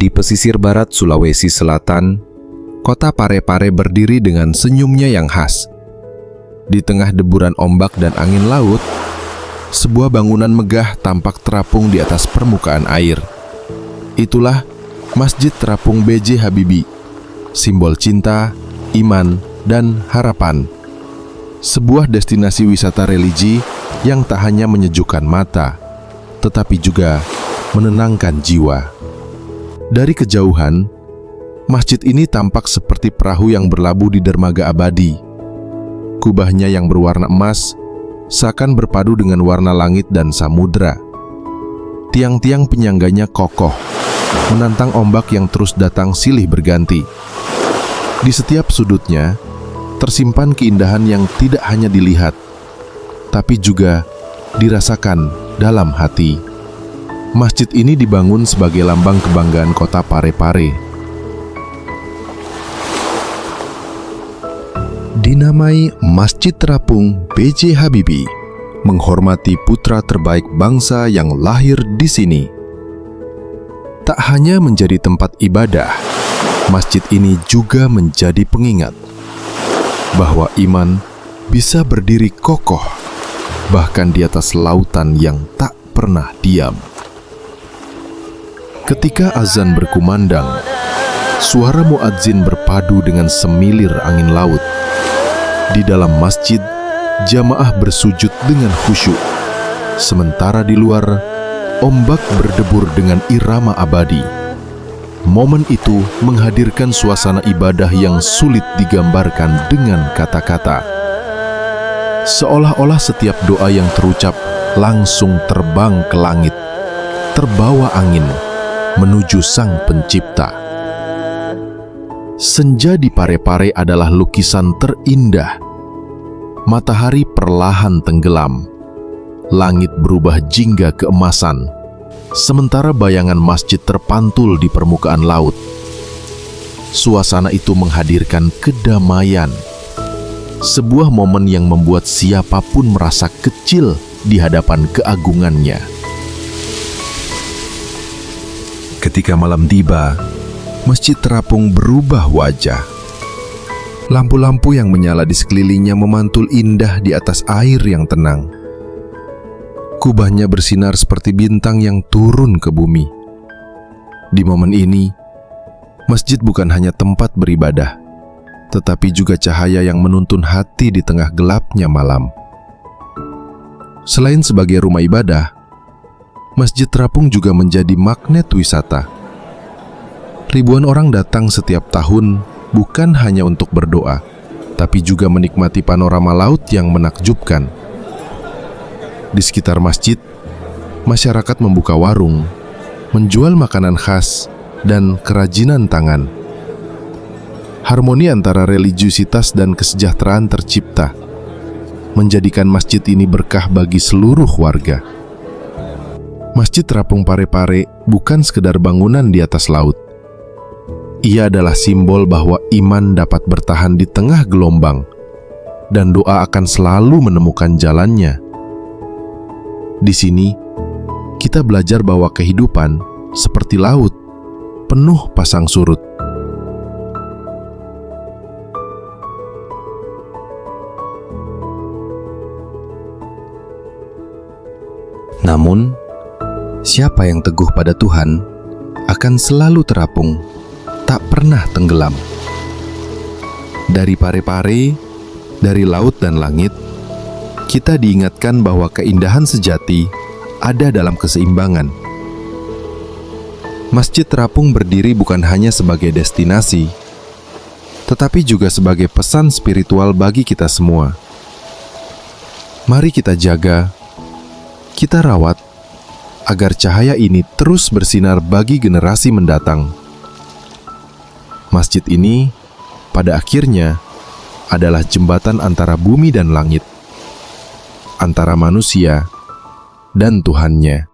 Di pesisir barat Sulawesi Selatan, kota Parepare berdiri dengan senyumnya yang khas. Di tengah deburan ombak dan angin laut, sebuah bangunan megah tampak terapung di atas permukaan air. Itulah Masjid Terapung B.J. Habibie, simbol cinta, iman, dan harapan. Sebuah destinasi wisata religi yang tak hanya menyejukkan mata, tetapi juga menenangkan jiwa. Dari kejauhan, masjid ini tampak seperti perahu yang berlabuh di dermaga abadi. Kubahnya yang berwarna emas seakan berpadu dengan warna langit dan samudra. Tiang-tiang penyangganya kokoh, menantang ombak yang terus datang silih berganti. Di setiap sudutnya, tersimpan keindahan yang tidak hanya dilihat, tapi juga dirasakan dalam hati. Masjid ini dibangun sebagai lambang kebanggaan kota Parepare. Dinamai Masjid Terapung B.J. Habibie, menghormati putra terbaik bangsa yang lahir di sini. Tak hanya menjadi tempat ibadah, masjid ini juga menjadi pengingat bahwa iman bisa berdiri kokoh bahkan di atas lautan yang tak pernah diam. Ketika azan berkumandang, suara muadzin berpadu dengan semilir angin laut. Di dalam masjid, jamaah bersujud dengan khusyuk. Sementara di luar, ombak berdebur dengan irama abadi. Momen itu menghadirkan suasana ibadah yang sulit digambarkan dengan kata-kata. Seolah-olah setiap doa yang terucap langsung terbang ke langit, terbawa angin menuju Sang Pencipta. Senja di Parepare adalah lukisan terindah. Matahari perlahan tenggelam, langit berubah jingga keemasan, sementara bayangan masjid terpantul di permukaan laut. Suasana itu menghadirkan kedamaian, sebuah momen yang membuat siapapun merasa kecil di hadapan keagungannya. Ketika malam tiba, Masjid Terapung berubah wajah. Lampu-lampu yang menyala di sekelilingnya memantul indah di atas air yang tenang. Kubahnya bersinar seperti bintang yang turun ke bumi. Di momen ini, masjid bukan hanya tempat beribadah, tetapi juga cahaya yang menuntun hati di tengah gelapnya malam. Selain sebagai rumah ibadah, Masjid Terapung juga menjadi magnet wisata. Ribuan orang datang setiap tahun bukan hanya untuk berdoa, tapi juga menikmati panorama laut yang menakjubkan. Di sekitar masjid, masyarakat membuka warung, menjual makanan khas, dan kerajinan tangan. Harmoni antara religiusitas dan kesejahteraan tercipta, menjadikan masjid ini berkah bagi seluruh warga. Masjid Terapung Parepare bukan sekedar bangunan di atas laut. Ia adalah simbol bahwa iman dapat bertahan di tengah gelombang, dan doa akan selalu menemukan jalannya. Di sini, kita belajar bahwa kehidupan seperti laut, penuh pasang surut. Namun, siapa yang teguh pada Tuhan akan selalu terapung, tak pernah tenggelam. Dari Parepare, dari laut dan langit, kita diingatkan bahwa keindahan sejati ada dalam keseimbangan. Masjid Terapung berdiri bukan hanya sebagai destinasi, tetapi juga sebagai pesan spiritual bagi kita semua. Mari kita jaga, kita rawat, agar cahaya ini terus bersinar bagi generasi mendatang. Masjid ini, pada akhirnya, adalah jembatan antara bumi dan langit, antara manusia dan Tuhannya.